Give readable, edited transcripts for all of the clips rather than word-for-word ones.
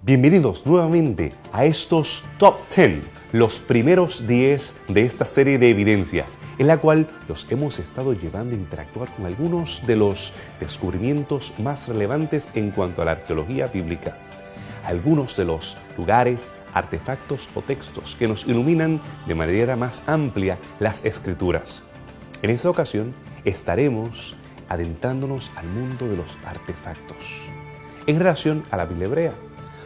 Bienvenidos nuevamente a estos Top 10, los primeros 10 de esta serie de evidencias, en la cual los hemos estado llevando a interactuar con algunos de los descubrimientos más relevantes en cuanto a la arqueología bíblica. Algunos de los lugares, artefactos o textos que nos iluminan de manera más amplia las Escrituras. En esta ocasión estaremos adentrándonos al mundo de los artefactos en relación a la Biblia hebrea.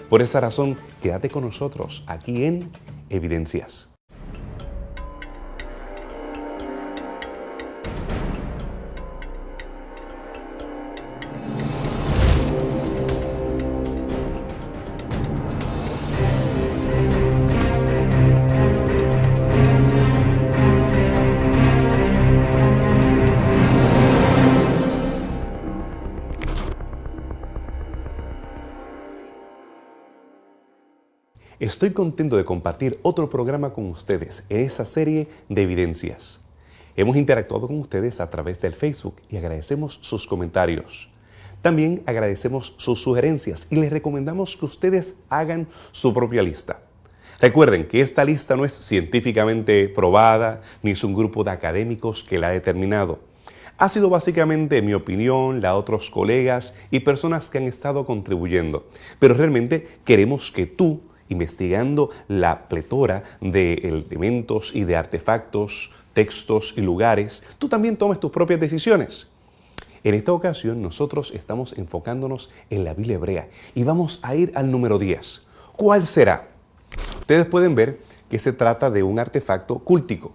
Por esa razón, quédate con nosotros aquí en Evidencias. Estoy contento de compartir otro programa con ustedes en esa serie de evidencias. Hemos interactuado con ustedes a través del Facebook y agradecemos sus comentarios. También agradecemos sus sugerencias y les recomendamos que ustedes hagan su propia lista. Recuerden que esta lista no es científicamente probada ni es un grupo de académicos que la ha determinado. Ha sido básicamente mi opinión, la de otros colegas y personas que han estado contribuyendo. Pero realmente queremos que tú, investigando la pletora de elementos y de artefactos, textos y lugares, tú también tomes tus propias decisiones. En esta ocasión nosotros estamos enfocándonos en la Biblia hebrea y vamos a ir al número 10. ¿Cuál será? Ustedes pueden ver que se trata de un artefacto cúltico.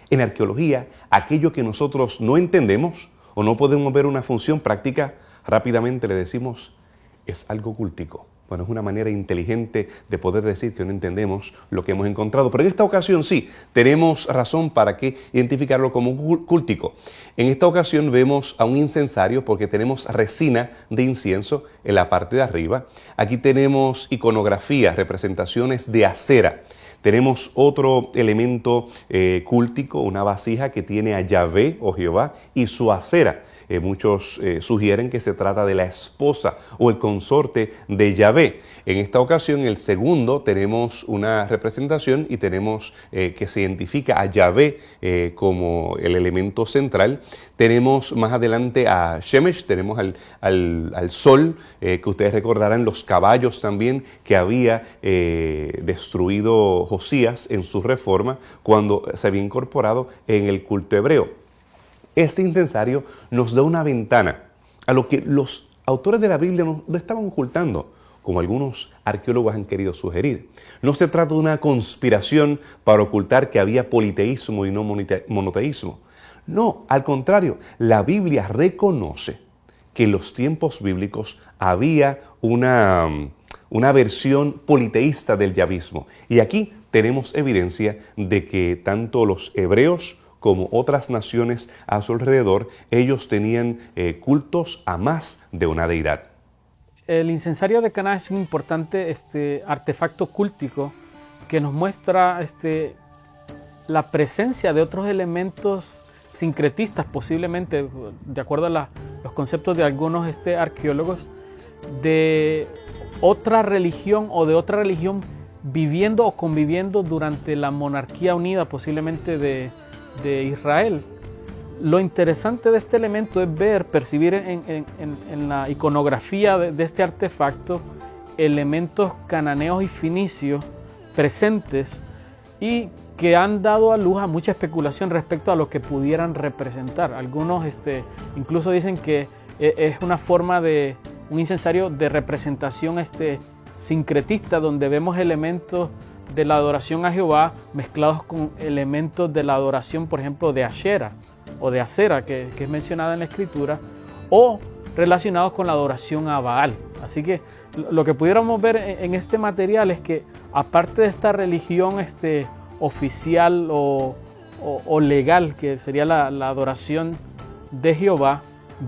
En arqueología, aquello que nosotros no entendemos o no podemos ver una función práctica, rápidamente le decimos es algo cúltico. Bueno, es una manera inteligente de poder decir que no entendemos lo que hemos encontrado. Pero en esta ocasión sí, tenemos razón para que identificarlo como cúltico. En esta ocasión vemos a un incensario porque tenemos resina de incienso en la parte de arriba. Aquí tenemos iconografía, representaciones de acera. Tenemos otro elemento cúltico, una vasija que tiene a Yahvé o Jehová y su acera. Muchos sugieren que se trata de la esposa o el consorte de Yahvé. En esta ocasión, en el segundo, tenemos una representación y tenemos que se identifica a Yahvé como el elemento central. Tenemos más adelante a Shemesh, tenemos al sol, que ustedes recordarán los caballos también que había destruido Josías en su reforma cuando se había incorporado en el culto hebreo. Este incensario nos da una ventana a lo que los autores de la Biblia no estaban ocultando, como algunos arqueólogos han querido sugerir. No se trata de una conspiración para ocultar que había politeísmo y no monoteísmo. No, al contrario, la Biblia reconoce que en los tiempos bíblicos había una versión politeísta del yavismo. Y aquí tenemos evidencia de que tanto los hebreos como otras naciones a su alrededor, ellos tenían cultos a más de una deidad. El incensario de Caná es un importante artefacto cúltico que nos muestra la presencia de otros elementos sincretistas, posiblemente, de acuerdo a los conceptos de algunos arqueólogos, de otra religión o de otra religión viviendo o conviviendo durante la monarquía unida, posiblemente de Israel. Lo interesante de este elemento es percibir en la iconografía de este artefacto elementos cananeos y fenicios presentes y que han dado a luz a mucha especulación respecto a lo que pudieran representar. Algunos incluso dicen que es una forma de un incensario de representación sincretista, donde vemos elementos de la adoración a Jehová mezclados con elementos de la adoración, por ejemplo, de Ashera o de Acera, que es mencionada en la Escritura, o relacionados con la adoración a Baal. Así que lo que pudiéramos ver en este material es que, aparte de esta religión oficial o legal, que sería la adoración de Jehová,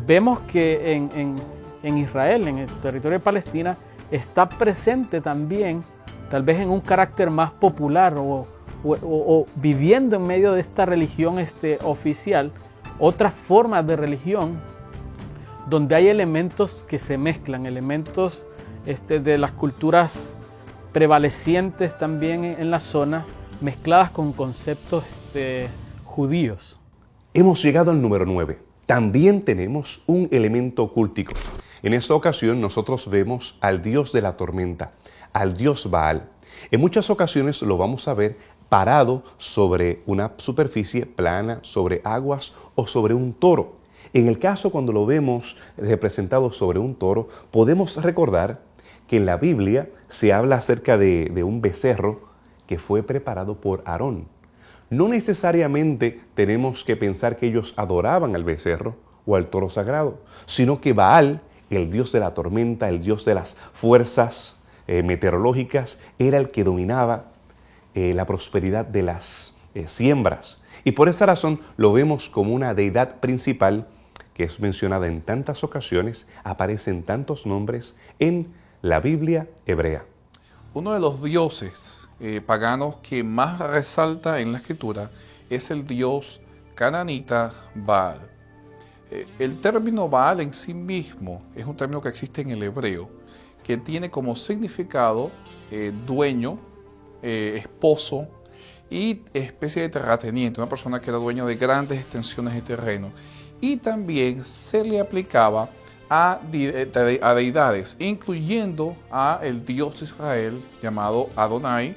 vemos que en Israel, en el territorio de Palestina, está presente también, tal vez en un carácter más popular o viviendo en medio de esta religión oficial, otras formas de religión donde hay elementos que se mezclan, elementos de las culturas prevalecientes también en la zona, mezcladas con conceptos judíos. Hemos llegado al número 9. También tenemos un elemento cultico. En esta ocasión nosotros vemos al dios de la tormenta, al dios Baal. En muchas ocasiones lo vamos a ver parado sobre una superficie plana, sobre aguas o sobre un toro. En el caso cuando lo vemos representado sobre un toro, podemos recordar que en la Biblia se habla acerca de un becerro que fue preparado por Aarón. No necesariamente tenemos que pensar que ellos adoraban al becerro o al toro sagrado, sino que Baal, el dios de la tormenta, el dios de las fuerzas meteorológicas, era el que dominaba la prosperidad de las siembras. Y por esa razón lo vemos como una deidad principal que es mencionada en tantas ocasiones, aparecen tantos nombres en la Biblia hebrea. Uno de los dioses paganos que más resalta en la escritura es el dios cananita Baal. El término Baal en sí mismo es un término que existe en el hebreo, que tiene como significado dueño, esposo y especie de terrateniente, una persona que era dueño de grandes extensiones de terreno. Y también se le aplicaba a deidades, incluyendo a el dios de Israel llamado Adonai,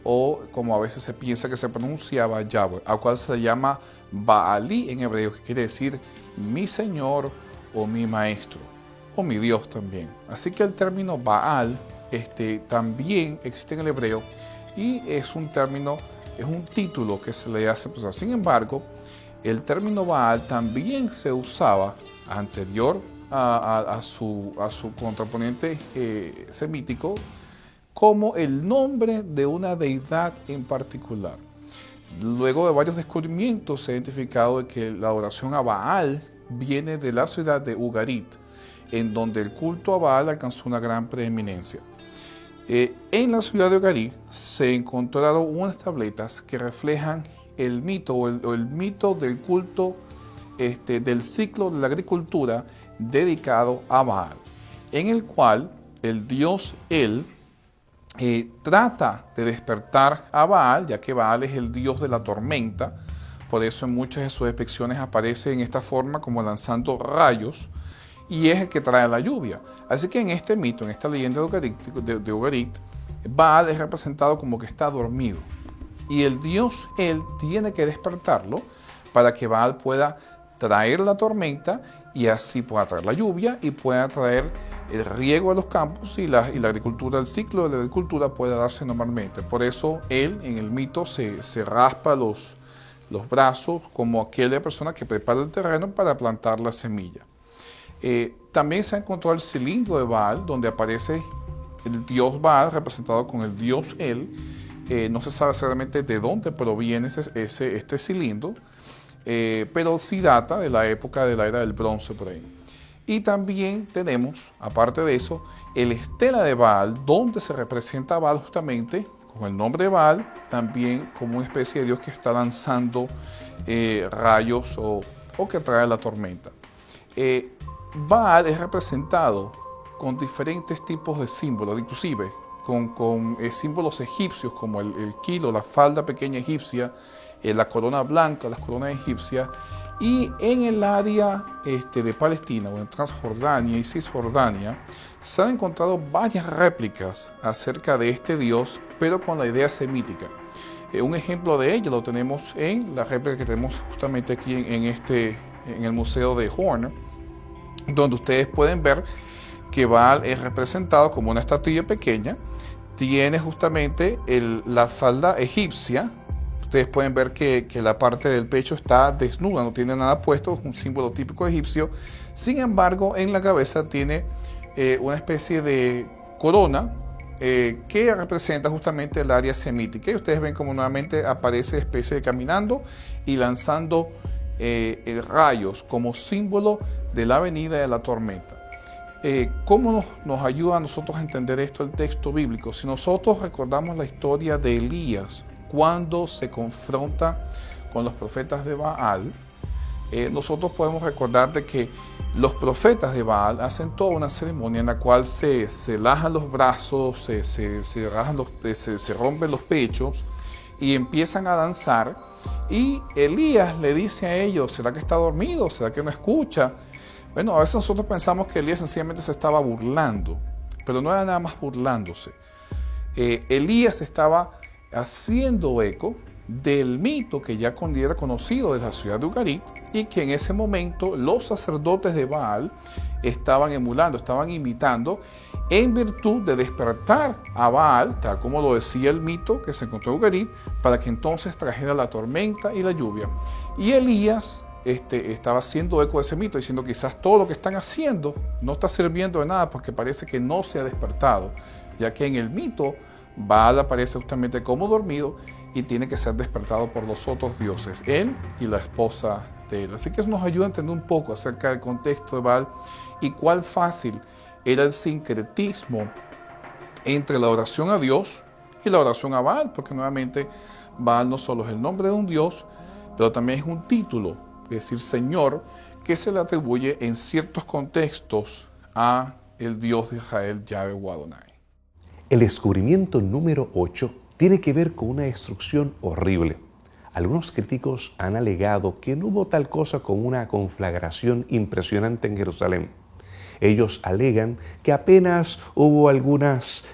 o como a veces se piensa que se pronunciaba Yahweh, al cual se le llama Baalí en hebreo, que quiere decir mi señor o mi maestro, o mi Dios también. Así que el término Baal también existe en el hebreo y es un término, es un título que se le hace. Sin embargo, el término Baal también se usaba anterior a su contraponente semítico como el nombre de una deidad en particular. Luego de varios descubrimientos se ha identificado que la adoración a Baal viene de la ciudad de Ugarit, en donde el culto a Baal alcanzó una gran preeminencia. En la ciudad de Ugarit se encontraron unas tabletas que reflejan el mito o el mito del culto del ciclo de la agricultura dedicado a Baal, en el cual el dios El trata de despertar a Baal, ya que Baal es el dios de la tormenta. Por eso en muchas de sus depicciones aparece en esta forma como lanzando rayos, y es el que trae la lluvia. Así que en este mito, en esta leyenda de Ugarit, Baal es representado como que está dormido. Y el dios él tiene que despertarlo para que Baal pueda traer la tormenta y así pueda traer la lluvia y pueda traer el riego de los campos y la agricultura, el ciclo de la agricultura pueda darse normalmente. Por eso él en el mito se raspa los brazos como aquella persona que prepara el terreno para plantar la semilla. También se ha encontrado el cilindro de Baal, donde aparece el dios Baal representado con el dios él. No se sabe exactamente de dónde proviene este cilindro, pero sí data de la época de la era del bronce por ahí. Y también tenemos, aparte de eso, el estela de Baal, donde se representa a Baal justamente con el nombre de Baal, también como una especie de dios que está lanzando rayos o que trae la tormenta. Baal es representado con diferentes tipos de símbolos, inclusive con símbolos egipcios como el kilo, la falda pequeña egipcia, la corona blanca, las coronas egipcias. Y en el área de Palestina, o en Transjordania y Cisjordania, se han encontrado varias réplicas acerca de este dios, pero con la idea semítica. Un ejemplo de ello lo tenemos en la réplica que tenemos justamente aquí en el Museo de Horn, donde ustedes pueden ver que Baal es representado como una estatuilla pequeña, tiene justamente la falda egipcia. Ustedes pueden ver que la parte del pecho está desnuda, no tiene nada puesto, es un símbolo típico egipcio. Sin embargo, en la cabeza tiene una especie de corona que representa justamente el área semítica. Y ustedes ven como nuevamente aparece especie de caminando y lanzando rayos como símbolo de la venida de la tormenta. ¿Cómo nos ayuda a nosotros a entender esto el texto bíblico? Si nosotros recordamos la historia de Elías, cuando se confronta con los profetas de Baal, nosotros podemos recordar de que los profetas de Baal hacen toda una ceremonia en la cual se lajan los brazos, se rompen los pechos y empiezan a danzar. Y Elías le dice a ellos, ¿será que está dormido? ¿Será que no escucha? Bueno, a veces nosotros pensamos que Elías sencillamente se estaba burlando, pero no era nada más burlándose. Elías estaba haciendo eco del mito que ya era conocido de la ciudad de Ugarit y que en ese momento los sacerdotes de Baal estaban emulando, estaban imitando en virtud de despertar a Baal, tal como lo decía el mito que se encontró en Ugarit, para que entonces trajera la tormenta y la lluvia. Y Elías estaba haciendo eco de ese mito, diciendo quizás todo lo que están haciendo no está sirviendo de nada porque parece que no se ha despertado, ya que en el mito Baal aparece justamente como dormido y tiene que ser despertado por los otros dioses, él y la esposa de él. Así que eso nos ayuda a entender un poco acerca del contexto de Baal y cuál fácil era el sincretismo entre la oración a Dios y la oración a Baal, porque nuevamente Baal no solo es el nombre de un dios, pero también es un título, es decir, Señor, que se le atribuye en ciertos contextos a el Dios de Israel, Yahweh o Adonai. El descubrimiento número 8 tiene que ver con una destrucción horrible. Algunos críticos han alegado que no hubo tal cosa como una conflagración impresionante en Jerusalén. Ellos alegan que apenas hubo algunos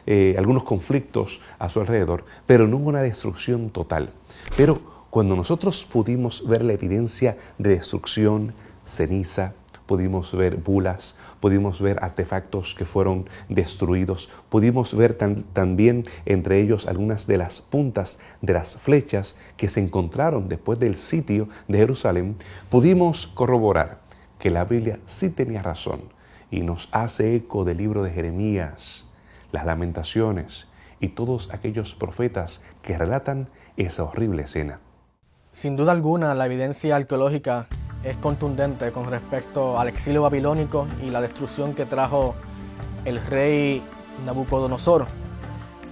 conflictos a su alrededor, pero no hubo una destrucción total. Pero cuando nosotros pudimos ver la evidencia de destrucción, ceniza, pudimos ver bulas, pudimos ver artefactos que fueron destruidos, pudimos ver también entre ellos algunas de las puntas de las flechas que se encontraron después del sitio de Jerusalén, pudimos corroborar que la Biblia sí tenía razón y nos hace eco del libro de Jeremías, las Lamentaciones y todos aquellos profetas que relatan esa horrible escena. Sin duda alguna, la evidencia arqueológica es contundente con respecto al exilio babilónico y la destrucción que trajo el rey Nabucodonosor.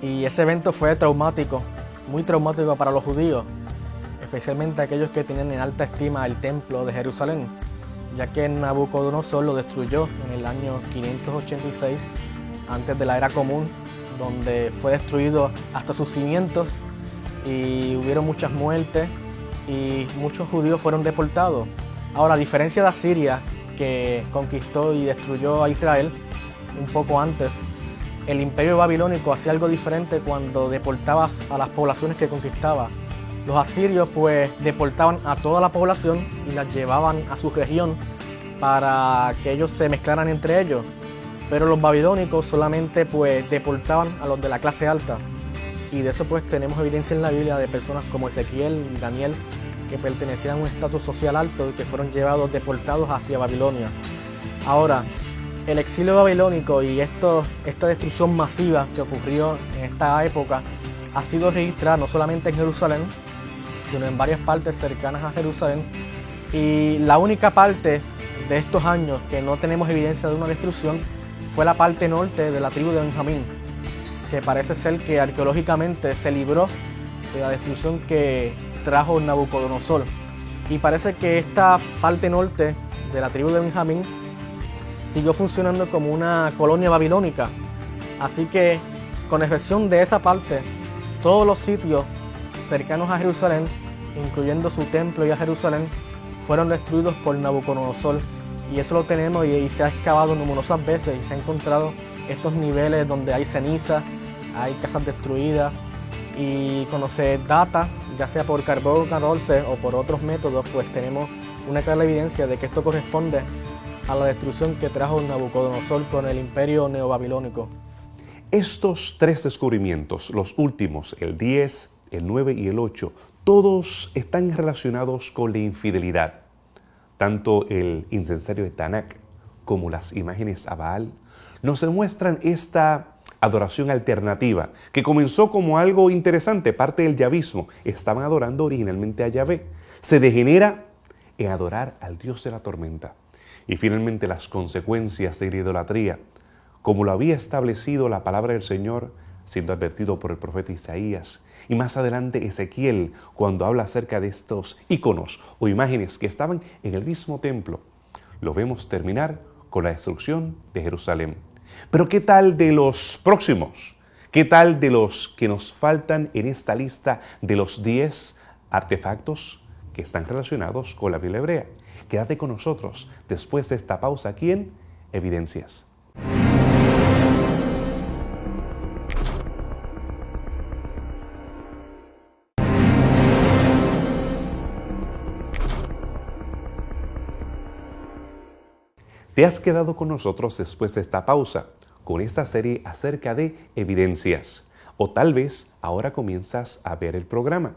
Y ese evento fue traumático, muy traumático para los judíos, especialmente aquellos que tenían en alta estima el templo de Jerusalén, ya que Nabucodonosor lo destruyó en el año 586 antes de la era común, donde fue destruido hasta sus cimientos y hubieron muchas muertes y muchos judíos fueron deportados. Ahora, a diferencia de Asiria, que conquistó y destruyó a Israel un poco antes, el imperio babilónico hacía algo diferente cuando deportaba a las poblaciones que conquistaba. Los asirios pues deportaban a toda la población y las llevaban a su región para que ellos se mezclaran entre ellos. Pero los babilónicos solamente pues deportaban a los de la clase alta. Y de eso pues tenemos evidencia en la Biblia de personas como Ezequiel y Daniel que pertenecían a un estatus social alto y que fueron llevados, deportados hacia Babilonia. Ahora, el exilio babilónico y esta destrucción masiva que ocurrió en esta época ha sido registrada no solamente en Jerusalén, sino en varias partes cercanas a Jerusalén. Y la única parte de estos años que no tenemos evidencia de una destrucción fue la parte norte de la tribu de Benjamín, que parece ser que arqueológicamente se libró de la destrucción que trajo Nabucodonosor. Y parece que esta parte norte de la tribu de Benjamín siguió funcionando como una colonia babilónica. Así que, con excepción de esa parte, todos los sitios cercanos a Jerusalén, incluyendo su templo y a Jerusalén, fueron destruidos por Nabucodonosor. Y eso lo tenemos y se ha excavado numerosas veces y se han encontrado estos niveles donde hay ceniza, hay casas destruidas. Y cuando se data, ya sea por carbón 14 o por otros métodos, pues tenemos una clara evidencia de que esto corresponde a la destrucción que trajo Nabucodonosor con el imperio neobabilónico. Estos tres descubrimientos, los últimos, el 10, el 9 y el 8, todos están relacionados con la infidelidad. Tanto el incensario de Tanak como las imágenes a Baal nos demuestran esta adoración alternativa, que comenzó como algo interesante, parte del yavismo. Estaban adorando originalmente a Yahvé. Se degenera en adorar al Dios de la tormenta. Y finalmente las consecuencias de la idolatría, como lo había establecido la palabra del Señor, siendo advertido por el profeta Isaías. Y más adelante Ezequiel, cuando habla acerca de estos íconos o imágenes que estaban en el mismo templo. Lo vemos terminar con la destrucción de Jerusalén. Pero ¿qué tal de los próximos? ¿Qué tal de los que nos faltan en esta lista de los 10 artefactos que están relacionados con la Biblia hebrea? Quédate con nosotros después de esta pausa aquí en Evidencias. Te has quedado con nosotros después de esta pausa, con esta serie acerca de evidencias. O tal vez ahora comienzas a ver el programa.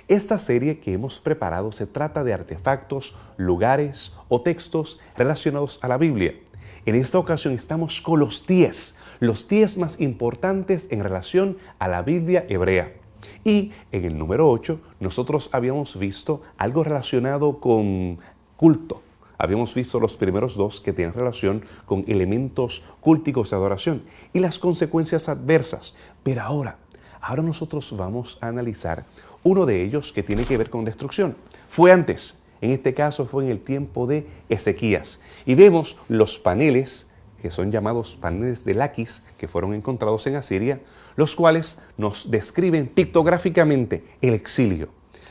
Esta serie que hemos preparado se trata de artefactos, lugares o textos relacionados a la Biblia. En esta ocasión estamos con los 10 más importantes en relación a la Biblia hebrea. Y en el número 8 nosotros habíamos visto algo relacionado con culto. Habíamos visto los primeros 2 que tienen relación con elementos cúlticos de adoración y las consecuencias adversas. Pero ahora nosotros vamos a analizar uno de ellos que tiene que ver con destrucción. Fue antes, en este caso fue en el tiempo de Ezequías. Y vemos los paneles, que son llamados paneles de Laquis, que fueron encontrados en Asiria, los cuales nos describen pictográficamente el exilio.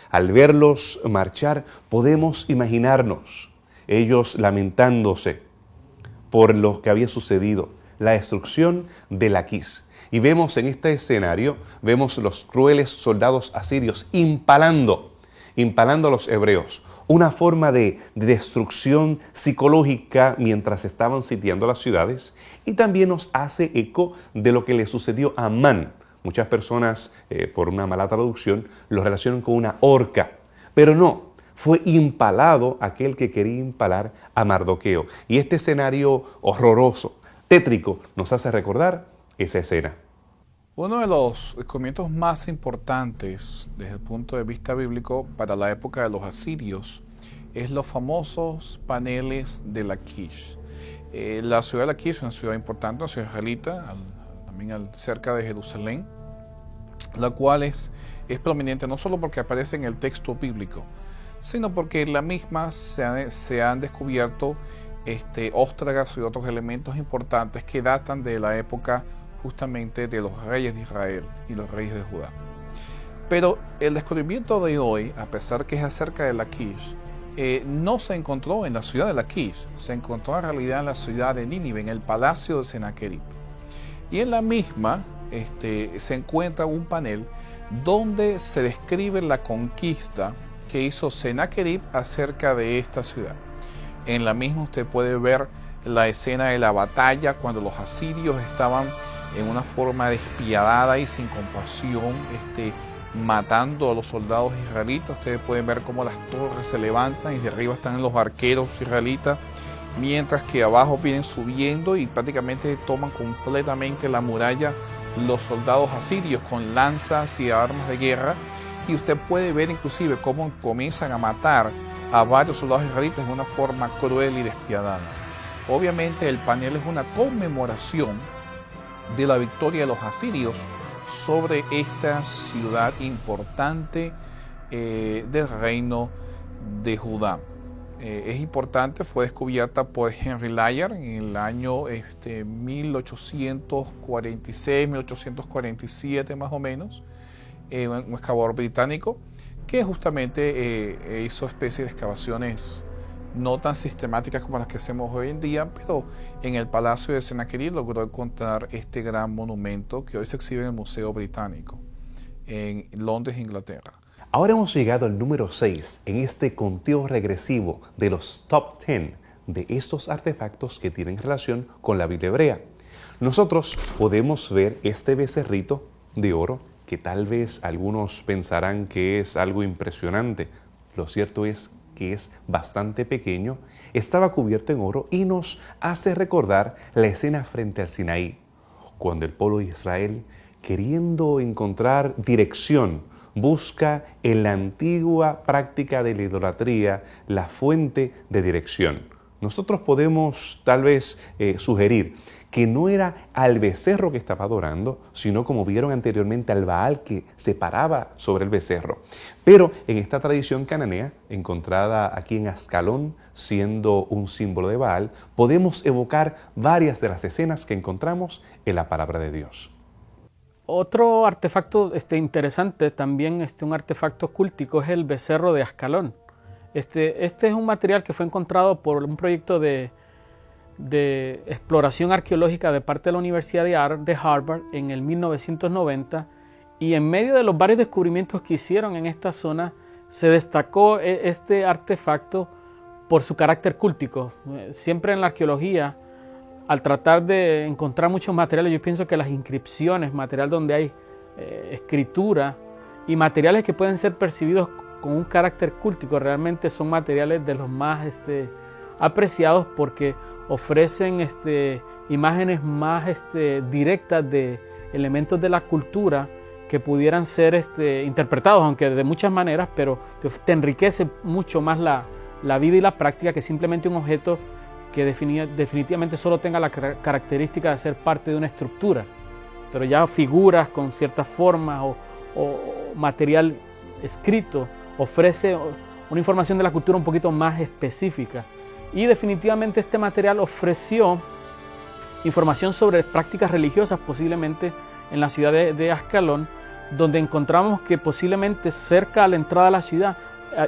Al verlos marchar, podemos imaginarnos ellos lamentándose por lo que había sucedido, la destrucción de Laquis. Y vemos en este escenario, vemos los crueles soldados asirios impalando a los hebreos. Una forma de destrucción psicológica mientras estaban sitiando las ciudades. Y también nos hace eco de lo que le sucedió a Amán. Muchas personas, por una mala traducción, lo relacionan con una horca. Pero no. Fue impalado aquel que quería impalar a Mardoqueo. Y este escenario horroroso, tétrico, nos hace recordar esa escena. Uno de los descubrimientos más importantes desde el punto de vista bíblico para la época de los asirios es los famosos paneles de Laquish. La ciudad de Laquish es una ciudad importante, una ciudad israelita, también cerca de Jerusalén, la cual es prominente no solo porque aparece en el texto bíblico, sino porque en la misma se han descubierto óstragas y otros elementos importantes que datan de la época justamente de los reyes de Israel y los reyes de Judá. Pero el descubrimiento de hoy, a pesar que es acerca de Laquish, no se encontró en la ciudad de Laquish, se encontró en realidad en la ciudad de Nínive, en el palacio de Sennacherib. Y en la misma se encuentra un panel donde se describe la conquista que hizo Sennacherib acerca de esta ciudad. En la misma usted puede ver la escena de la batalla cuando los asirios estaban en una forma despiadada y sin compasión, matando a los soldados israelitas. Ustedes pueden ver cómo las torres se levantan y de arriba están los arqueros israelitas, mientras que abajo vienen subiendo y prácticamente toman completamente la muralla los soldados asirios con lanzas y armas de guerra. Y usted puede ver inclusive cómo comienzan a matar a varios soldados israelitas de una forma cruel y despiadada. Obviamente el panel es una conmemoración de la victoria de los asirios sobre esta ciudad importante del reino de Judá. Es importante, fue descubierta por Henry Layard en el año 1846, 1847 más o menos, un excavador británico que justamente hizo especies de excavaciones no tan sistemáticas como las que hacemos hoy en día, pero en el Palacio de Sennacherib logró encontrar este gran monumento que hoy se exhibe en el Museo Británico en Londres, Inglaterra. Ahora hemos llegado al número 6 en este conteo regresivo de los top 10 de estos artefactos que tienen relación con la Biblia hebrea. Nosotros podemos ver este becerrito de oro que tal vez algunos pensarán que es algo impresionante. Lo cierto es que es bastante pequeño, estaba cubierto en oro y nos hace recordar la escena frente al Sinaí, cuando el pueblo de Israel, queriendo encontrar dirección, busca en la antigua práctica de la idolatría la fuente de dirección. Nosotros podemos tal vez sugerir que no era al becerro que estaba adorando, sino como vieron anteriormente al Baal que se paraba sobre el becerro. Pero en esta tradición cananea, encontrada aquí en Ascalón, siendo un símbolo de Baal, podemos evocar varias de las escenas que encontramos en la palabra de Dios. Otro artefacto interesante, también un artefacto cultico, es el becerro de Ascalón. Este es un material que fue encontrado por un proyecto de exploración arqueológica de parte de la Universidad de Harvard en el 1990, y en medio de los varios descubrimientos que hicieron en esta zona, se destacó este artefacto por su carácter cultico. Siempre en la arqueología, al tratar de encontrar muchos materiales, yo pienso que las inscripciones, material donde hay escritura y materiales que pueden ser percibidos con un carácter cultico, realmente son materiales de los más apreciados, porque ofrecen imágenes más directas de elementos de la cultura que pudieran ser interpretados, aunque de muchas maneras, pero te enriquece mucho más la vida y la práctica que simplemente un objeto que definitivamente solo tenga la característica de ser parte de una estructura, pero ya figuras con ciertas formas o material escrito ofrece una información de la cultura un poquito más específica. Y definitivamente este material ofreció información sobre prácticas religiosas, posiblemente en la ciudad de Ascalón, donde encontramos que posiblemente cerca a la entrada de la ciudad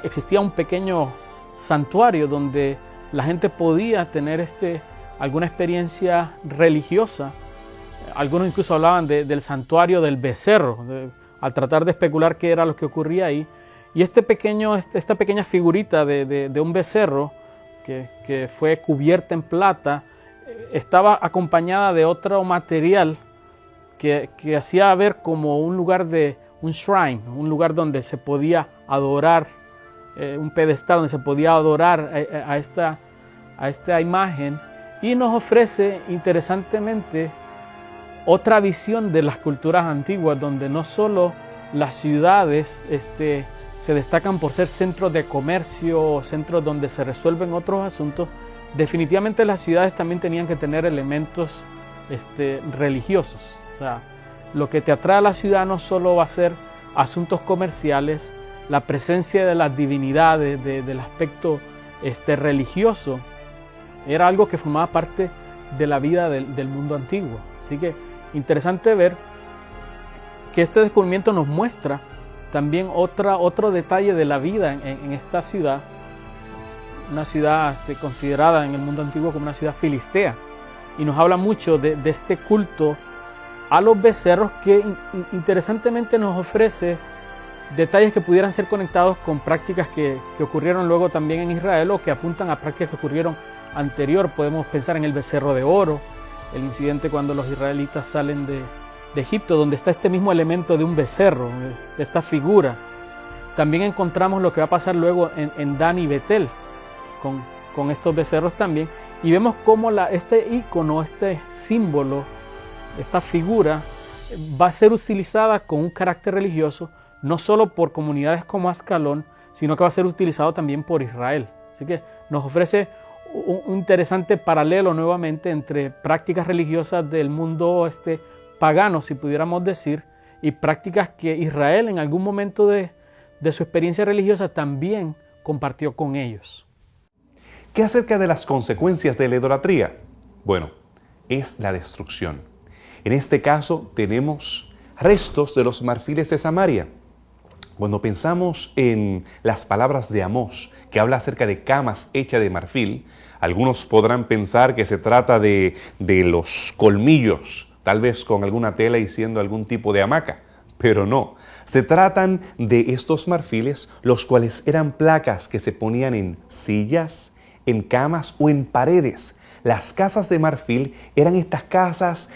existía un pequeño santuario donde la gente podía tener alguna experiencia religiosa. Algunos incluso hablaban del santuario del becerro, al tratar de especular qué era lo que ocurría ahí. Y esta pequeña figurita de un becerro que fue cubierta en plata, estaba acompañada de otro material que hacía ver como un lugar un shrine, un lugar donde se podía adorar, un pedestal donde se podía adorar a esta imagen, y nos ofrece interesantemente otra visión de las culturas antiguas, donde no solo las ciudades se destacan por ser centros de comercio, centros donde se resuelven otros asuntos. Definitivamente las ciudades también tenían que tener elementos religiosos. O sea, lo que te atrae a la ciudad no solo va a ser asuntos comerciales, la presencia de las divinidades, del aspecto religioso, era algo que formaba parte de la vida del mundo antiguo. Así que interesante ver que este descubrimiento nos muestra también otro detalle de la vida en esta ciudad, una ciudad considerada en el mundo antiguo como una ciudad filistea, y nos habla mucho de este culto a los becerros, que interesantemente nos ofrece detalles que pudieran ser conectados con prácticas que ocurrieron luego también en Israel, o que apuntan a prácticas que ocurrieron anterior. Podemos pensar en el becerro de oro, el incidente cuando los israelitas salen de Egipto, donde está este mismo elemento de un becerro, de esta figura. También encontramos lo que va a pasar luego en Dan y Betel, con estos becerros también, y vemos cómo este ícono, este símbolo, esta figura va a ser utilizada con un carácter religioso, no solo por comunidades como Ascalón, sino que va a ser utilizado también por Israel. Así que nos ofrece un interesante paralelo nuevamente entre prácticas religiosas del mundo pagano, si pudiéramos decir, y prácticas que Israel en algún momento de su experiencia religiosa también compartió con ellos. ¿Qué acerca de las consecuencias de la idolatría? Bueno, es la destrucción. En este caso tenemos restos de los marfiles de Samaria. Cuando pensamos en las palabras de Amós, que habla acerca de camas hechas de marfil, algunos podrán pensar que se trata de los colmillos, tal vez con alguna tela y siendo algún tipo de hamaca, pero no. Se tratan de estos marfiles, los cuales eran placas que se ponían en sillas, en camas o en paredes. Las casas de marfil eran estas casas,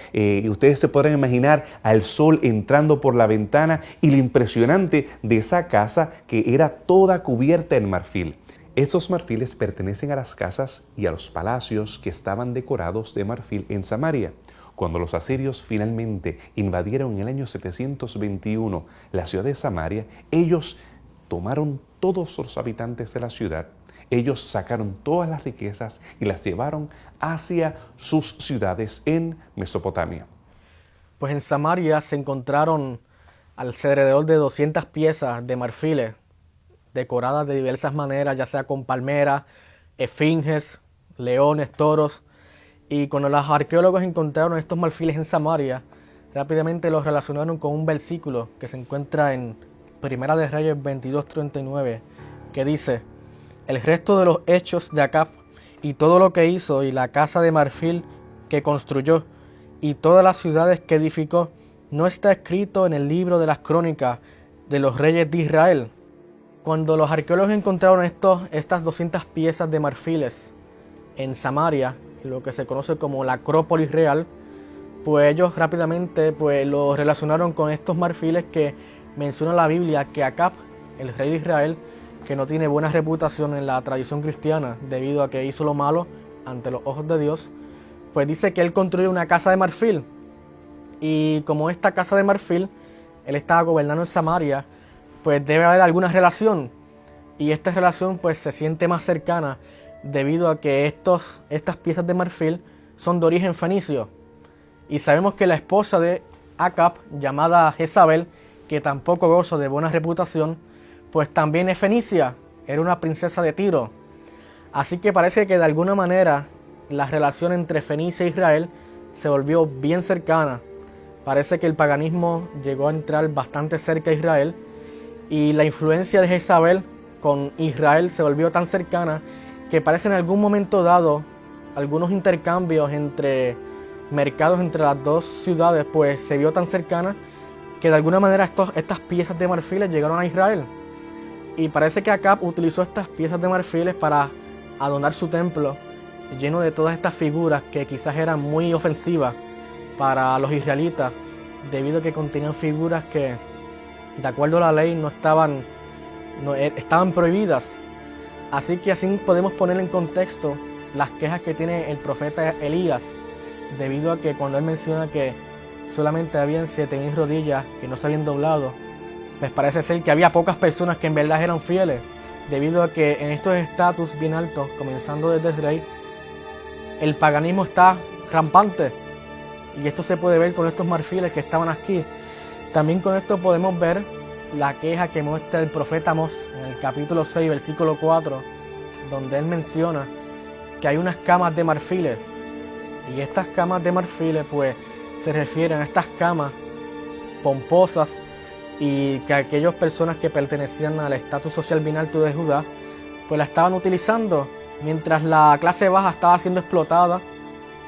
ustedes se podrán imaginar al sol entrando por la ventana, y lo impresionante de esa casa que era toda cubierta en marfil. Estos marfiles pertenecen a las casas y a los palacios que estaban decorados de marfil en Samaria. Cuando los asirios finalmente invadieron en el año 721 la ciudad de Samaria, ellos tomaron todos los habitantes de la ciudad, ellos sacaron todas las riquezas y las llevaron hacia sus ciudades en Mesopotamia. Pues en Samaria se encontraron alrededor de 200 piezas de marfiles decoradas de diversas maneras, ya sea con palmeras, esfinges, leones, toros. Y cuando los arqueólogos encontraron estos marfiles en Samaria, rápidamente los relacionaron con un versículo que se encuentra en Primera de Reyes 22:39, que dice: el resto de los hechos de Acab y todo lo que hizo y la casa de marfil que construyó y todas las ciudades que edificó, no está escrito en el libro de las crónicas de los reyes de Israel. Cuando los arqueólogos encontraron estas 200 piezas de marfiles en Samaria, lo que se conoce como la Acrópolis Real, pues ellos rápidamente lo relacionaron con estos marfiles que menciona la Biblia que Acab, el rey de Israel, que no tiene buena reputación en la tradición cristiana debido a que hizo lo malo ante los ojos de Dios, pues dice que él construyó una casa de marfil. Y como esta casa de marfil, él estaba gobernando en Samaria, pues debe haber alguna relación. Y esta relación pues se siente más cercana debido a que estas piezas de marfil son de origen fenicio. Y sabemos que la esposa de Acab, llamada Jezabel, que tampoco goza de buena reputación, pues también es fenicia, era una princesa de Tiro. Así que parece que de alguna manera la relación entre Fenicia e Israel se volvió bien cercana. Parece que el paganismo llegó a entrar bastante cerca a Israel y la influencia de Jezabel con Israel se volvió tan cercana que parece en algún momento dado algunos intercambios entre mercados entre las dos ciudades pues se vio tan cercana que de alguna manera estas piezas de marfiles llegaron a Israel. Y parece que Acab utilizó estas piezas de marfiles para adornar su templo, lleno de todas estas figuras que quizás eran muy ofensivas para los israelitas, debido a que contenían figuras que, de acuerdo a la ley, estaban prohibidas. Así que así podemos poner en contexto las quejas que tiene el profeta Elías, debido a que cuando él menciona que solamente habían 7,000 rodillas que no se habían doblado, pues parece ser que había pocas personas que en verdad eran fieles, debido a que en estos estatus bien altos, comenzando desde el rey, el paganismo está rampante. Y esto se puede ver con estos marfiles que estaban aquí. También con esto podemos ver la queja que muestra el profeta Amós en el capítulo 6, versículo 4, donde él menciona que hay unas camas de marfiles. Y estas camas de marfiles pues se refieren a estas camas pomposas y que aquellas personas que pertenecían al estatus social bien alto de Judá pues la estaban utilizando mientras la clase baja estaba siendo explotada,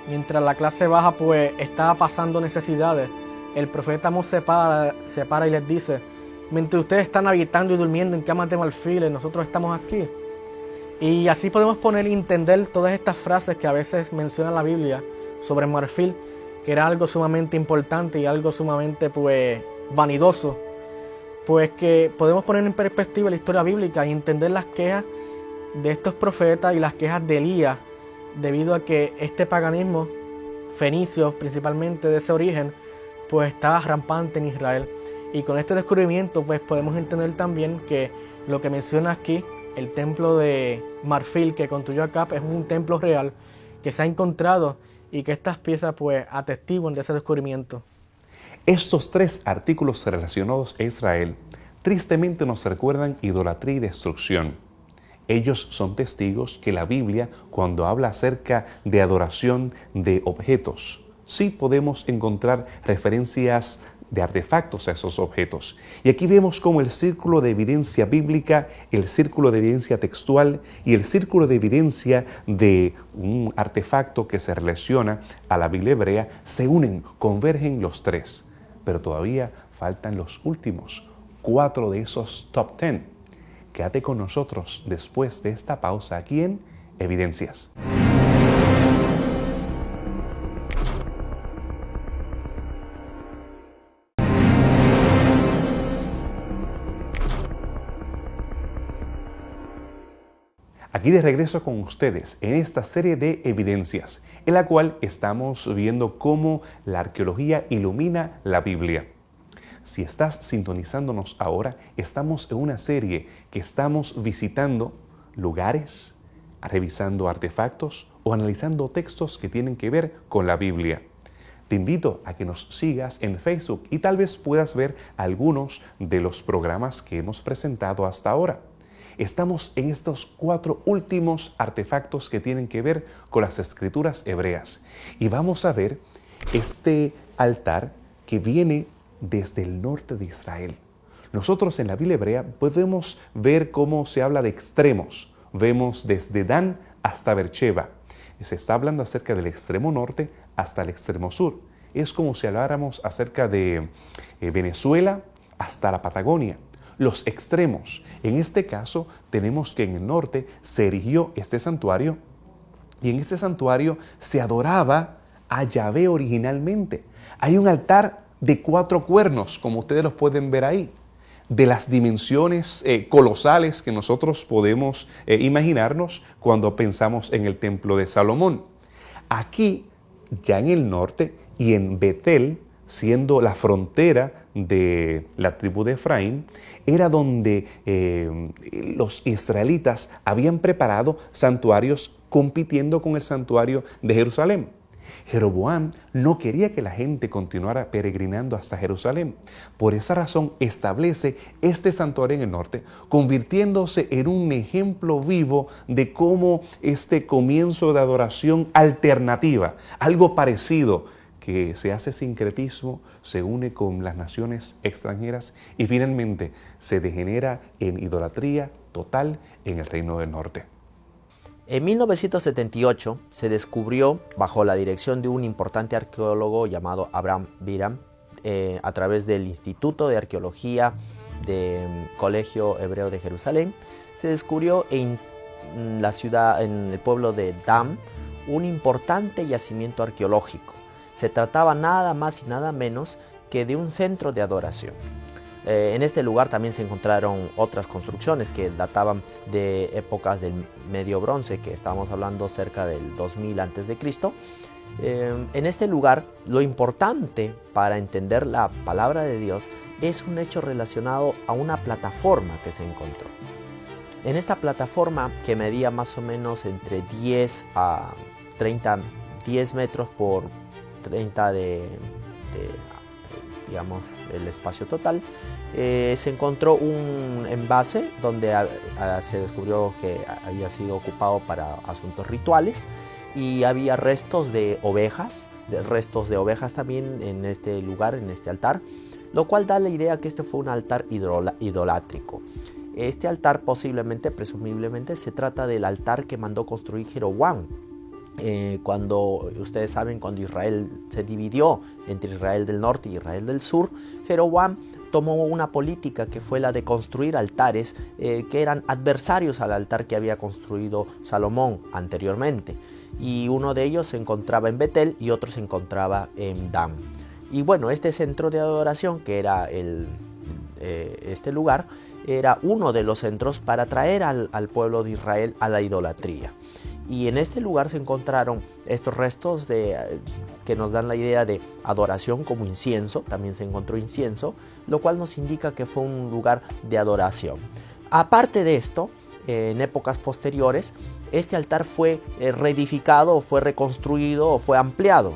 mientras la clase baja pues estaba pasando necesidades. El profeta Amós se para y les dice: mientras ustedes están habitando y durmiendo en camas de marfiles, nosotros estamos aquí. Y así podemos poner y entender todas estas frases que a veces menciona la Biblia sobre el marfil, que era algo sumamente importante y algo sumamente pues vanidoso. Pues que podemos poner en perspectiva la historia bíblica y entender las quejas de estos profetas y las quejas de Elías, debido a que este paganismo fenicio, principalmente de ese origen, pues estaba rampante en Israel. Y con este descubrimiento pues podemos entender también que lo que menciona aquí, el templo de marfil que construyó Acab, es un templo real que se ha encontrado y que estas piezas pues atestiguan de ese descubrimiento. Estos 3 artículos relacionados a Israel tristemente nos recuerdan idolatría y destrucción. Ellos son testigos que la Biblia, cuando habla acerca de adoración de objetos, sí podemos encontrar referencias de artefactos a esos objetos. Y aquí vemos como el círculo de evidencia bíblica, el círculo de evidencia textual y el círculo de evidencia de un artefacto que se relaciona a la Biblia hebrea se unen, convergen los 3. Pero todavía faltan los últimos 4 de esos top 10. Quédate con nosotros después de esta pausa aquí en Evidencias. Aquí de regreso con ustedes en esta serie de evidencias, en la cual estamos viendo cómo la arqueología ilumina la Biblia. Si estás sintonizándonos ahora, estamos en una serie que estamos visitando lugares, revisando artefactos o analizando textos que tienen que ver con la Biblia. Te invito a que nos sigas en Facebook y tal vez puedas ver algunos de los programas que hemos presentado hasta ahora. Estamos en estos 4 últimos artefactos que tienen que ver con las escrituras hebreas. Y vamos a ver este altar que viene desde el norte de Israel. Nosotros en la Biblia hebrea podemos ver cómo se habla de extremos. Vemos desde Dan hasta Beersheba. Se está hablando acerca del extremo norte hasta el extremo sur. Es como si habláramos acerca de Venezuela hasta la Patagonia. Los extremos. En este caso tenemos que en el norte se erigió este santuario y en este santuario se adoraba a Yahvé originalmente. Hay un altar de 4 cuernos, como ustedes los pueden ver ahí, de las dimensiones colosales que nosotros podemos imaginarnos cuando pensamos en el templo de Salomón. Aquí, ya en el norte y en Betel, siendo la frontera de la tribu de Efraín, era donde los israelitas habían preparado santuarios compitiendo con el santuario de Jerusalén. Jeroboam no quería que la gente continuara peregrinando hasta Jerusalén. Por esa razón establece este santuario en el norte, convirtiéndose en un ejemplo vivo de cómo este comienzo de adoración alternativa, algo parecido, que se hace sincretismo, se une con las naciones extranjeras y finalmente se degenera en idolatría total en el Reino del Norte. En 1978 se descubrió, bajo la dirección de un importante arqueólogo llamado Abraham Biram, a través del Instituto de Arqueología del Colegio Hebreo de Jerusalén, se descubrió en la ciudad, en el pueblo de Dam, un importante yacimiento arqueológico. Se trataba nada más y nada menos que de un centro de adoración. En este lugar también se encontraron otras construcciones que databan de épocas del Medio Bronce, que estábamos hablando cerca del 2000 a.C. En este lugar, lo importante para entender la palabra de Dios es un hecho relacionado a una plataforma que se encontró. En esta plataforma, que medía más o menos entre 10 a 30, 10 metros por 30 digamos, el espacio total, se encontró un envase donde se descubrió que había sido ocupado para asuntos rituales y había restos de ovejas también en este lugar, en este altar, lo cual da la idea que este fue un altar idolátrico. Este altar posiblemente, presumiblemente, se trata del altar que mandó construir Jeroboam. Cuando ustedes saben, cuando Israel se dividió entre Israel del norte y Israel del sur, Jeroboam tomó una política que fue la de construir altares que eran adversarios al altar que había construido Salomón anteriormente, y uno de ellos se encontraba en Betel y otro se encontraba en Dan. Y bueno, este centro de adoración, que era este lugar, era uno de los centros para traer al pueblo de Israel a la idolatría. Y en este lugar se encontraron estos restos que nos dan la idea de adoración como incienso. También se encontró incienso, lo cual nos indica que fue un lugar de adoración. Aparte de esto, en épocas posteriores, este altar fue reedificado, o fue reconstruido, o fue ampliado.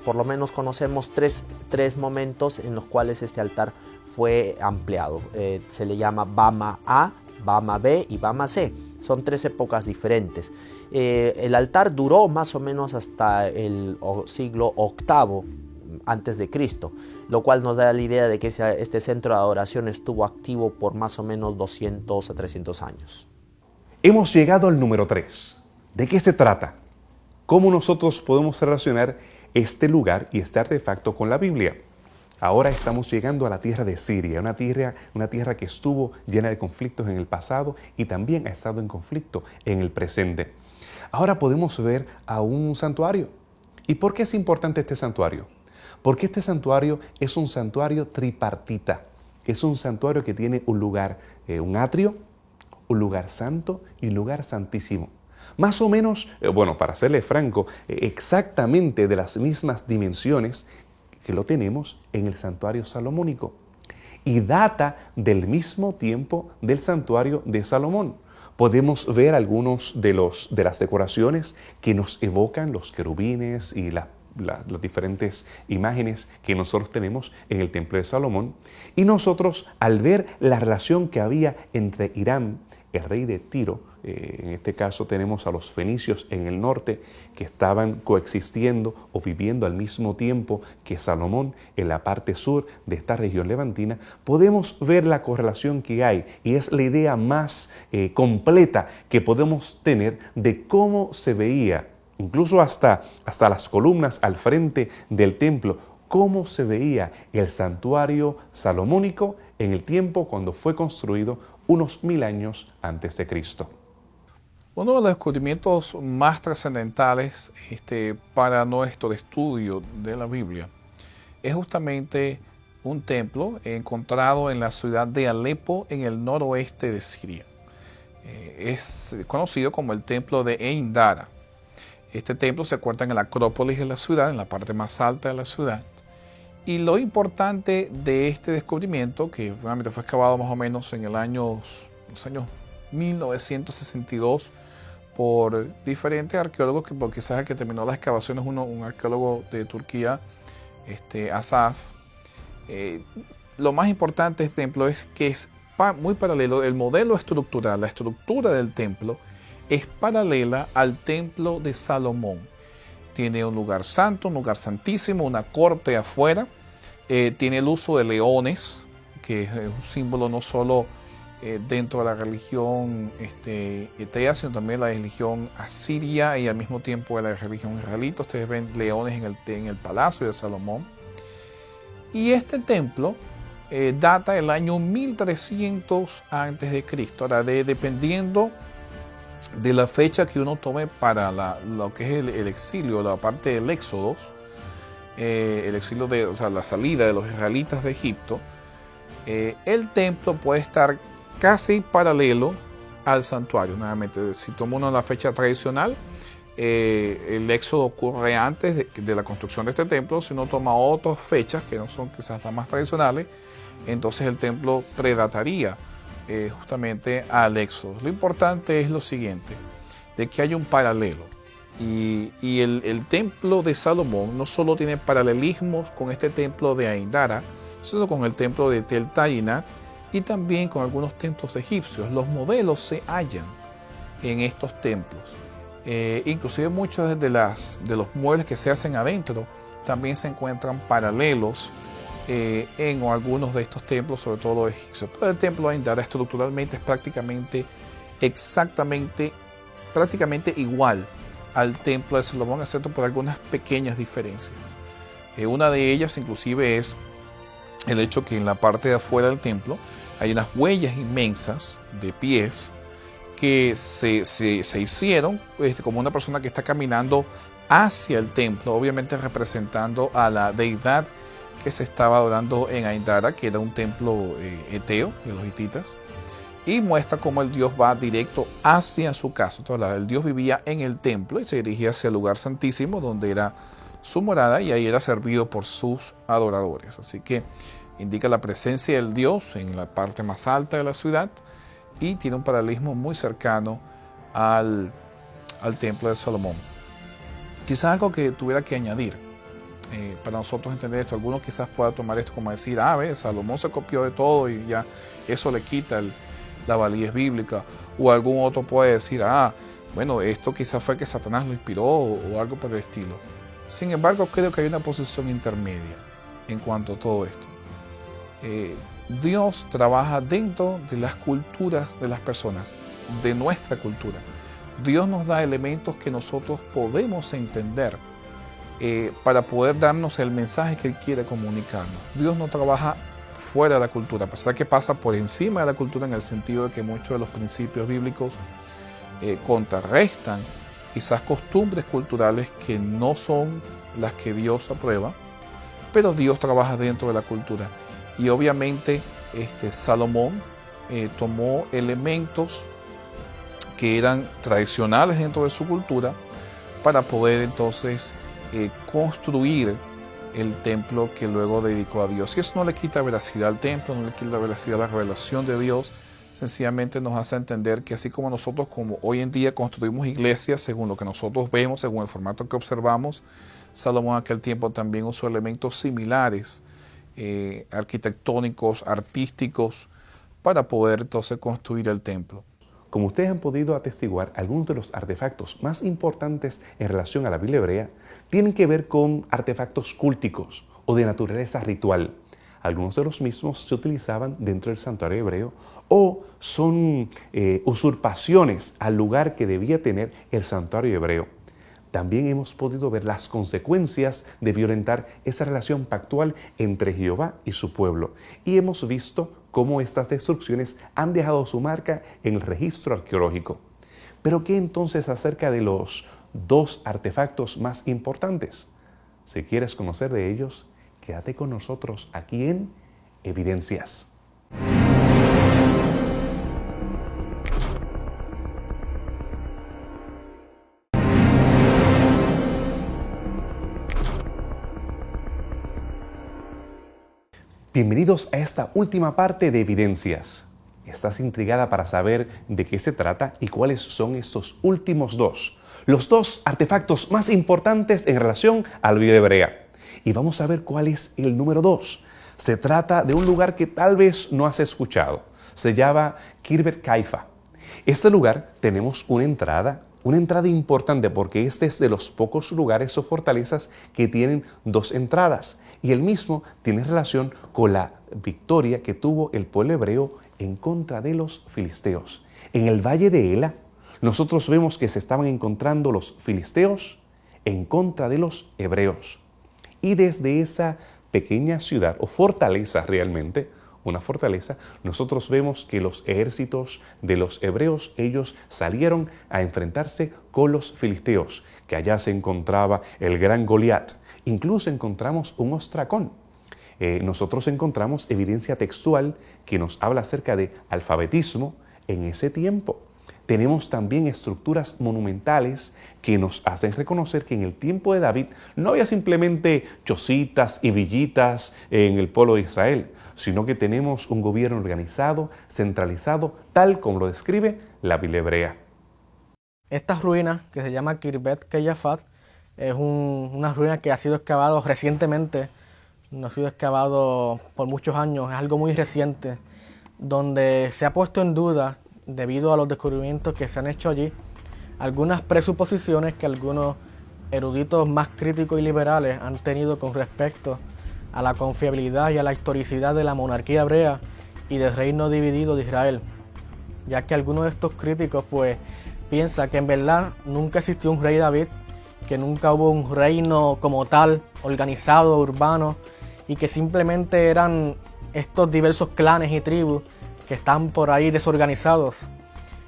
Por lo menos conocemos tres momentos en los cuales este altar fue ampliado. Se le llama Bama A, Bama B y Bama C. Son 3 épocas diferentes. El altar duró más o menos hasta el siglo VIII antes de Cristo, lo cual nos da la idea de que este centro de adoración estuvo activo por más o menos 200 a 300 años. Hemos llegado al número 3. ¿De qué se trata? ¿Cómo nosotros podemos relacionar este lugar y este artefacto con la Biblia? Ahora estamos llegando a la tierra de Siria, una tierra que estuvo llena de conflictos en el pasado y también ha estado en conflicto en el presente. Ahora podemos ver a un santuario. ¿Y por qué es importante este santuario? Porque este santuario es un santuario tripartita. Es un santuario que tiene un lugar, un atrio, un lugar santo y un lugar santísimo. Más o menos, para serle franco, exactamente de las mismas dimensiones que lo tenemos en el santuario salomónico. Y data del mismo tiempo del santuario de Salomón. Podemos ver algunos de las decoraciones que nos evocan los querubines y las diferentes imágenes que nosotros tenemos en el Templo de Salomón. Y nosotros, al ver la relación que había entre Hiram, el rey de Tiro, en este caso tenemos a los fenicios en el norte que estaban coexistiendo o viviendo al mismo tiempo que Salomón en la parte sur de esta región levantina, podemos ver la correlación que hay, y es la idea más completa que podemos tener de cómo se veía, incluso hasta las columnas al frente del templo, cómo se veía el santuario salomónico en el tiempo cuando fue construido unos 1000 años antes de Cristo. Uno de los descubrimientos más trascendentales para nuestro estudio de la Biblia es justamente un templo encontrado en la ciudad de Alepo, en el noroeste de Siria. Es conocido como el templo de Eindara. Este templo se encuentra en la Acrópolis de la ciudad, en la parte más alta de la ciudad. Y lo importante de este descubrimiento, que realmente fue excavado más o menos en los años 1962 por diferentes arqueólogos, porque quizás el que terminó las excavaciones un arqueólogo de Turquía, Asaf. Lo más importante de este templo es que es muy paralelo, el modelo estructural, la estructura del templo es paralela al templo de Salomón. Tiene un lugar santo, un lugar santísimo, una corte afuera, tiene el uso de leones, que es un símbolo no solo dentro de la religión etea, sino también la religión asiria y al mismo tiempo de la religión israelita. Ustedes ven leones en el palacio de Salomón. Y este templo data del año 1300 a.C. Ahora, dependiendo de la fecha que uno tome para lo que es el exilio, la parte del éxodo, el exilio la salida de los israelitas de Egipto, el templo puede estar casi paralelo al santuario. Nuevamente, si toma uno la fecha tradicional, el éxodo ocurre antes de la construcción de este templo. Si uno toma otras fechas que no son quizás las más tradicionales, entonces el templo predataría justamente al éxodo. Lo importante es lo siguiente, de que hay un paralelo. Y el templo de Salomón no solo tiene paralelismos con este templo de Eindara, sino con el templo de Tel Tayinat y también con algunos templos egipcios. Los modelos se hallan en estos templos. Inclusive muchos de los muebles que se hacen adentro también se encuentran paralelos en algunos de estos templos, sobre todo los egipcios. Pero el templo de Eindara estructuralmente es prácticamente igual al templo de Salomón, excepto por algunas pequeñas diferencias. Una de ellas inclusive es el hecho que en la parte de afuera del templo hay unas huellas inmensas de pies que se hicieron como una persona que está caminando hacia el templo, obviamente representando a la deidad que se estaba adorando en Eindara, que era un templo eteo de los hititas, y muestra cómo el Dios va directo hacia su casa. Entonces, el Dios vivía en el templo y se dirigía hacia el lugar santísimo, donde era su morada, y ahí era servido por sus adoradores. Así que indica la presencia del Dios en la parte más alta de la ciudad y tiene un paralelismo muy cercano al templo de Salomón. Quizás algo que tuviera que añadir para nosotros entender esto. Algunos quizás puedan tomar esto como decir, Salomón se copió de todo y ya eso le quita la validez bíblica. O algún otro puede decir, bueno, esto quizás fue que Satanás lo inspiró o algo por el estilo. Sin embargo, creo que hay una posición intermedia en cuanto a todo esto. Dios trabaja dentro de las culturas de las personas, de nuestra cultura. Dios nos da elementos que nosotros podemos entender para poder darnos el mensaje que Él quiere comunicarnos. Dios no trabaja fuera de la cultura, a pesar que pasa por encima de la cultura, en el sentido de que muchos de los principios bíblicos contrarrestan quizás costumbres culturales que no son las que Dios aprueba, pero Dios trabaja dentro de la cultura. Y obviamente Salomón tomó elementos que eran tradicionales dentro de su cultura para poder entonces construir el templo que luego dedicó a Dios. Y eso no le quita veracidad al templo, no le quita veracidad a la revelación de Dios, sencillamente nos hace entender que así como nosotros, como hoy en día construimos iglesias según lo que nosotros vemos, según el formato que observamos, Salomón en aquel tiempo también usó elementos similares, arquitectónicos, artísticos, para poder entonces construir el templo. Como ustedes han podido atestiguar, algunos de los artefactos más importantes en relación a la Biblia hebrea tienen que ver con artefactos cúlticos o de naturaleza ritual. Algunos de los mismos se utilizaban dentro del santuario hebreo o son usurpaciones al lugar que debía tener el santuario hebreo. También hemos podido ver las consecuencias de violentar esa relación pactual entre Jehová y su pueblo. Y hemos visto cómo estas destrucciones han dejado su marca en el registro arqueológico. Pero ¿qué entonces acerca de los dos artefactos más importantes? Si quieres conocer de ellos, quédate con nosotros aquí en Evidencias. Bienvenidos a esta última parte de Evidencias. ¿Estás intrigada para saber de qué se trata y cuáles son estos últimos dos? Los dos artefactos más importantes en relación a la Biblia hebrea. Y vamos a ver cuál es el número 2. Se trata de un lugar que tal vez no has escuchado. Se llama Kirbet Caifa. Este lugar tenemos una entrada importante porque este es de los pocos lugares o fortalezas que tienen dos entradas. Y el mismo tiene relación con la victoria que tuvo el pueblo hebreo en contra de los filisteos. En el valle de Ela, nosotros vemos que se estaban encontrando los filisteos en contra de los hebreos. Y desde esa pequeña ciudad o fortaleza realmente, una fortaleza, nosotros vemos que los ejércitos de los hebreos, ellos salieron a enfrentarse con los filisteos, que allá se encontraba el gran Goliat. Incluso encontramos un ostracón. Nosotros encontramos evidencia textual que nos habla acerca de alfabetismo en ese tiempo. Tenemos también estructuras monumentales que nos hacen reconocer que en el tiempo de David no había simplemente chocitas y villitas en el pueblo de Israel, sino que tenemos un gobierno organizado, centralizado, tal como lo describe la Biblia hebrea. Estas ruinas, que se llama Kirbet Keyafat, es una ruina que ha sido excavado recientemente, no ha sido excavado por muchos años, es algo muy reciente, donde se ha puesto en duda, debido a los descubrimientos que se han hecho allí, algunas presuposiciones que algunos eruditos más críticos y liberales han tenido con respecto a la confiabilidad y a la historicidad de la monarquía hebrea y del reino dividido de Israel, ya que algunos de estos críticos pues piensan que en verdad nunca existió un rey David, que nunca hubo un reino como tal, organizado, urbano, y que simplemente eran estos diversos clanes y tribus que están por ahí desorganizados,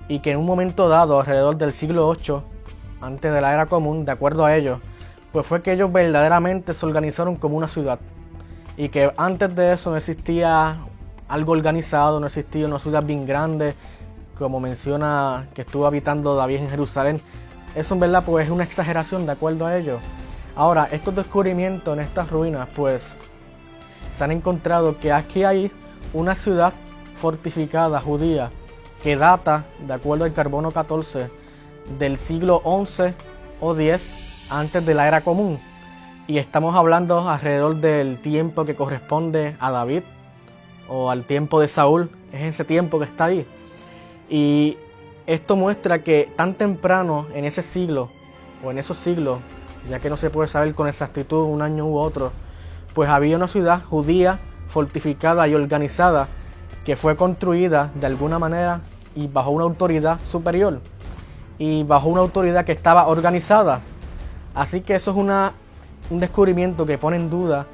y que en un momento dado, alrededor del siglo VIII, antes de la era común, de acuerdo a ellos, pues fue que ellos verdaderamente se organizaron como una ciudad, y que antes de eso no existía algo organizado, no existía una ciudad bien grande, como menciona que estuvo habitando David en Jerusalén. Eso en verdad pues es una exageración de acuerdo a ellos. Ahora, estos descubrimientos en estas ruinas pues se han encontrado que aquí hay una ciudad fortificada judía que data, de acuerdo al carbono 14, del siglo XI o X antes de la era común. Y estamos hablando alrededor del tiempo que corresponde a David o al tiempo de Saúl, es ese tiempo que está ahí. Y esto muestra que tan temprano en ese siglo o en esos siglos, ya que no se puede saber con exactitud un año u otro, pues había una ciudad judía fortificada y organizada que fue construida de alguna manera y bajo una autoridad superior y bajo una autoridad que estaba organizada. Así que eso es un descubrimiento que pone en duda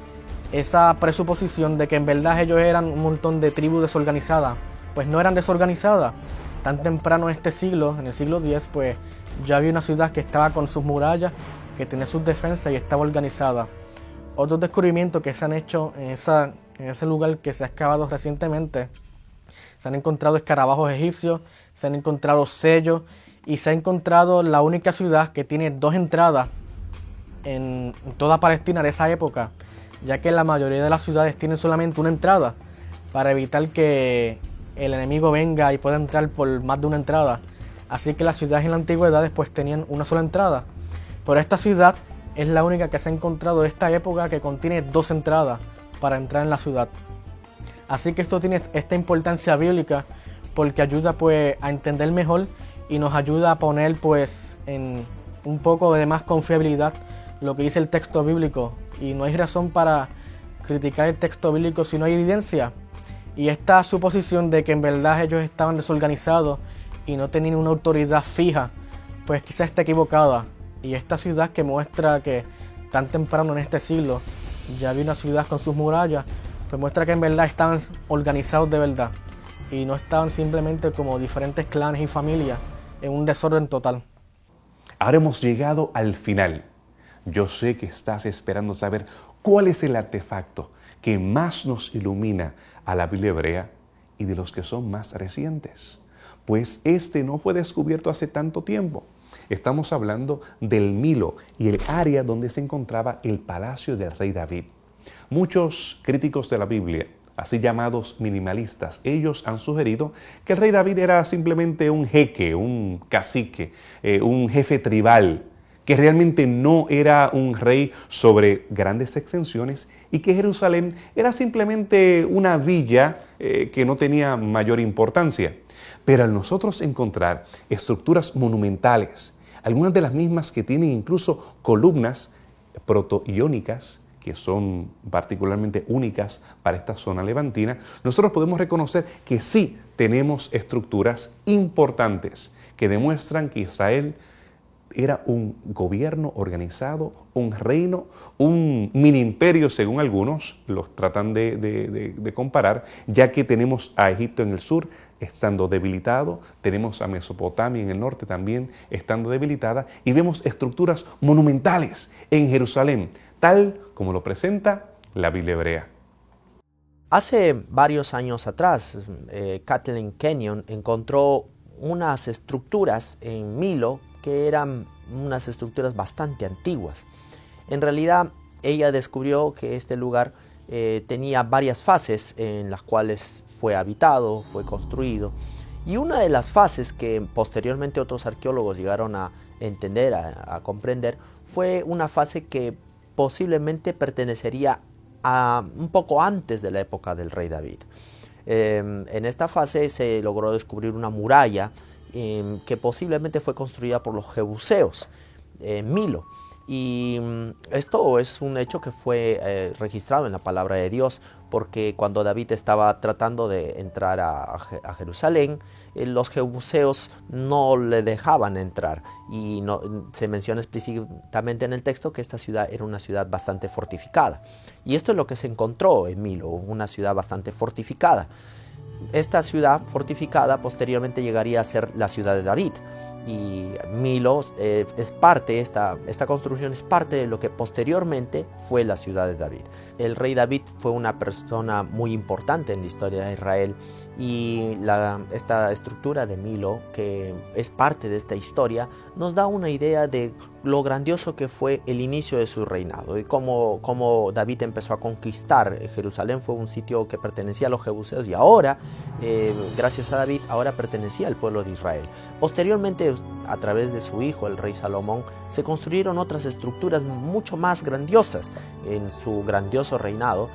esa presuposición de que en verdad ellos eran un montón de tribus desorganizadas. Pues no eran desorganizadas. Tan temprano en este siglo, en el siglo X, pues ya había una ciudad que estaba con sus murallas, que tenía sus defensas y estaba organizada. Otros descubrimientos que se han hecho en ese lugar que se ha excavado recientemente, se han encontrado escarabajos egipcios, se han encontrado sellos y se ha encontrado la única ciudad que tiene dos entradas en toda Palestina de esa época, ya que la mayoría de las ciudades tienen solamente una entrada para evitar que el enemigo venga y pueda entrar por más de una entrada. Así que las ciudades en la antigüedad pues tenían una sola entrada. Pero esta ciudad es la única que se ha encontrado de esta época que contiene 2 entradas para entrar en la ciudad. Así que esto tiene esta importancia bíblica porque ayuda pues a entender mejor y nos ayuda a poner pues en un poco de más confiabilidad lo que dice el texto bíblico. Y no hay razón para criticar el texto bíblico si no hay evidencia. Y esta suposición de que en verdad ellos estaban desorganizados y no tenían una autoridad fija, pues quizás está equivocada. Y esta ciudad que muestra que tan temprano en este siglo ya había una ciudad con sus murallas, pues muestra que en verdad estaban organizados de verdad y no estaban simplemente como diferentes clanes y familias en un desorden total. Ahora hemos llegado al final. Yo sé que estás esperando saber cuál es el artefacto que más nos ilumina a la Biblia hebrea y de los que son más recientes. Pues este no fue descubierto hace tanto tiempo. Estamos hablando del Milo y el área donde se encontraba el palacio del rey David. Muchos críticos de la Biblia, así llamados minimalistas, ellos han sugerido que el rey David era simplemente un jeque, un cacique, un jefe tribal, que realmente no era un rey sobre grandes extensiones y que Jerusalén era simplemente una villa que no tenía mayor importancia. Pero al nosotros encontrar estructuras monumentales, algunas de las mismas que tienen incluso columnas protoiónicas, que son particularmente únicas para esta zona levantina, nosotros podemos reconocer que sí tenemos estructuras importantes que demuestran que Israel era un gobierno organizado, un reino, un mini imperio según algunos, los tratan de comparar, ya que tenemos a Egipto en el sur estando debilitado, tenemos a Mesopotamia en el norte también estando debilitada y vemos estructuras monumentales en Jerusalén, tal como lo presenta la Biblia hebrea. Hace varios años atrás, Kathleen Kenyon encontró unas estructuras en Milo que eran unas estructuras bastante antiguas. En realidad, ella descubrió que este lugar tenía varias fases en las cuales fue habitado, fue construido. Y una de las fases que posteriormente otros arqueólogos llegaron a entender, a comprender, fue una fase que posiblemente pertenecería a un poco antes de la época del rey David. En esta fase se logró descubrir una muralla que posiblemente fue construida por los jebuseos en Milo. Y esto es un hecho que fue registrado en la palabra de Dios, porque cuando David estaba tratando de entrar a Jerusalén, los jebuseos no le dejaban entrar. Y se menciona explícitamente en el texto que esta ciudad era una ciudad bastante fortificada. Y esto es lo que se encontró en Milo, una ciudad bastante fortificada. Esta ciudad fortificada posteriormente llegaría a ser la ciudad de David. Y Milo es parte, esta construcción es parte de lo que posteriormente fue la ciudad de David. El rey David fue una persona muy importante en la historia de Israel y esta estructura de Milo, que es parte de esta historia, nos da una idea de lo grandioso que fue el inicio de su reinado y cómo David empezó a conquistar Jerusalén. Fue un sitio que pertenecía a los jebuseos y ahora, gracias a David, ahora pertenecía al pueblo de Israel. Posteriormente, a través de su hijo, el rey Salomón, se construyeron otras estructuras mucho más grandiosas en su grandioso reinado.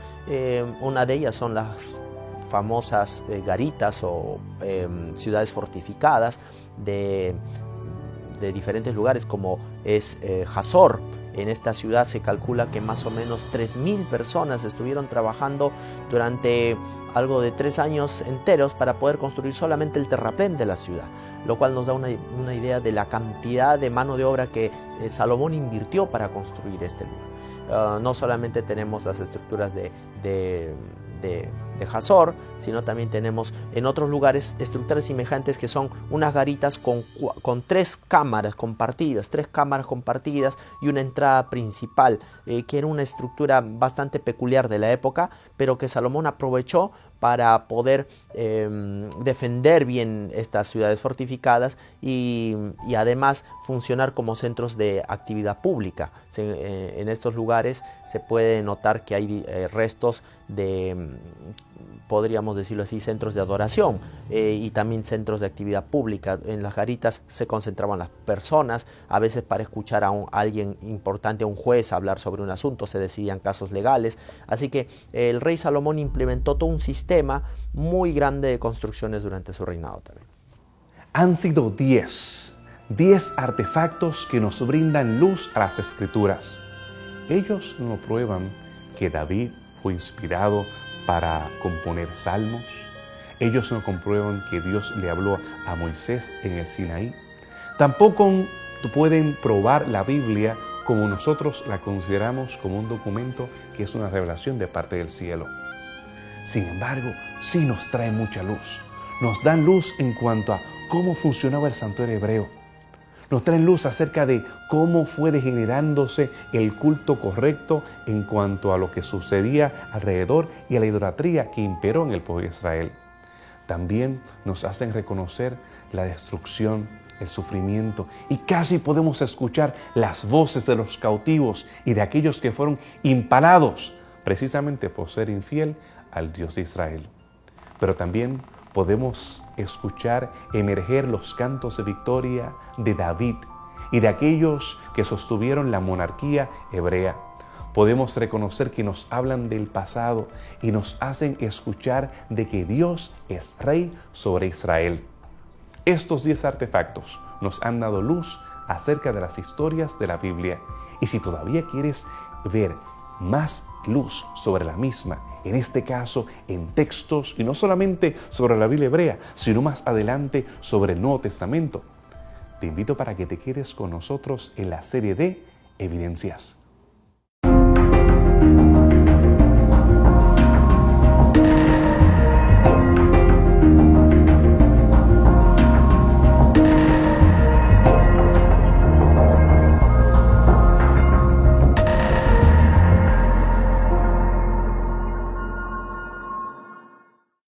Una de ellas son las famosas garitas o ciudades fortificadas de diferentes lugares, como es Hazor. En esta ciudad se calcula que más o menos 3.000 personas estuvieron trabajando durante algo de 3 años enteros para poder construir solamente el terraplén de la ciudad, lo cual nos da una idea de la cantidad de mano de obra que Salomón invirtió para construir este lugar. No solamente tenemos las estructuras de Hazor, sino también tenemos en otros lugares estructuras semejantes que son unas garitas con 3 cámaras compartidas y una entrada principal, que era una estructura bastante peculiar de la época, pero que Salomón aprovechó para poder defender bien estas ciudades fortificadas y además funcionar como centros de actividad pública. En estos lugares se puede notar que hay restos de podríamos decirlo así, centros de adoración y también centros de actividad pública. En las garitas se concentraban las personas, a veces para escuchar a alguien importante, a un juez, hablar sobre un asunto, se decidían casos legales. Así que el rey Salomón implementó todo un sistema muy grande de construcciones durante su reinado también. Han sido 10 artefactos que nos brindan luz a las Escrituras. Ellos no prueban que David fue inspirado para componer salmos. Ellos no comprueban que Dios le habló a Moisés en el Sinaí. Tampoco pueden probar la Biblia como nosotros la consideramos como un documento que es una revelación de parte del cielo. Sin embargo, sí nos trae mucha luz. Nos dan luz en cuanto a cómo funcionaba el santuario hebreo. Nos traen luz acerca de cómo fue degenerándose el culto correcto en cuanto a lo que sucedía alrededor y a la idolatría que imperó en el pueblo de Israel. También nos hacen reconocer la destrucción, el sufrimiento, y casi podemos escuchar las voces de los cautivos y de aquellos que fueron impalados precisamente por ser infiel al Dios de Israel. Pero también podemos escuchar emerger los cantos de victoria de David y de aquellos que sostuvieron la monarquía hebrea. Podemos reconocer que nos hablan del pasado y nos hacen escuchar de que Dios es rey sobre Israel. Estos 10 artefactos nos han dado luz acerca de las historias de la Biblia. Y si todavía quieres ver más luz sobre la misma, en este caso en textos, y no solamente sobre la Biblia hebrea, sino más adelante sobre el Nuevo Testamento, te invito para que te quedes con nosotros en la serie de Evidencias.